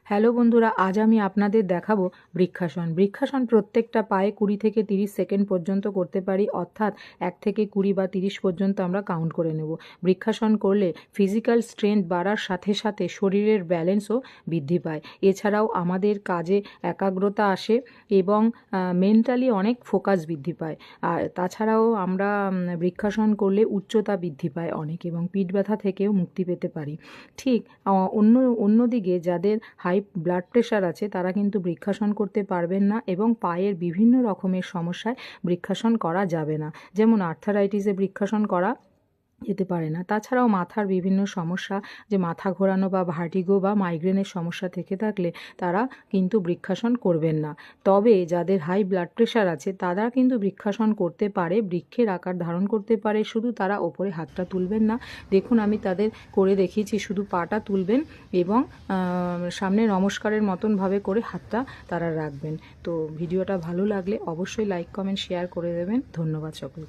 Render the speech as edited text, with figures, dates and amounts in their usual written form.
Hello বন্ধুরা, আজ আমি আপনাদের দেখাবো বৃক্ষাসন। বৃক্ষাসন প্রত্যেকটা পায়ে 20 থেকে 30 সেকেন্ড পর্যন্ত করতে পারি, অর্থাৎ 1 থেকে 20 বা 30 পর্যন্ত আমরা কাউন্ট করে নেব। বৃক্ষাসন করলে ফিজিক্যাল স্ট্রেংথ বাড়ার সাথে সাথে শরীরের ব্যালেন্সও বৃদ্ধি পায়। এছাড়াও আমাদের কাজে একাগ্রতা আসে এবং মেন্টালি অনেক ফোকাস বৃদ্ধি পায়। আর তাছাড়াও আমরা বৃক্ষাসন করলে উচ্চতা বৃদ্ধি পায় অনেক এবং পিঠ ব্যথা থেকেও মুক্তি পেতে পারি। ঠিক অন্যদিকে যাদের হাই ব্লাড প্রেশার আছে তারা কিন্তু বৃক্ষাসন করতে পারবেন না এবং পায়ের বিভিন্ন রকমের সমস্যায় বৃক্ষাসন করা যাবে না, যেমন আর্থারাইটিসে বৃক্ষাসন করা যেতে পারে না। তাছাড়াও মাথার বিভিন্ন সমস্যা, যে মাথা ঘোরানো বা ভার্টিগো বা মাইগ্রেনের সমস্যা থেকে থাকলে তারা কিন্তু বৃক্ষাসন করবেন না। তবে যাদের হাই ব্লাড প্রেশার আছে তারা কিন্তু বৃক্ষাসন করতে পারে, বৃক্ষের আকার ধারণ করতে পারে, শুধু তারা ওপরে হাতটা তুলবেন না। দেখুন আমি তাদের করে দেখিয়েছি, শুধু পাটা তুলবেন এবং সামনে নমস্কারের মতনভাবে করে হাতটা তারা রাখবেন। তো ভিডিওটা ভালো লাগলে অবশ্যই লাইক কমেন্ট শেয়ার করে দেবেন। ধন্যবাদ সকলকে।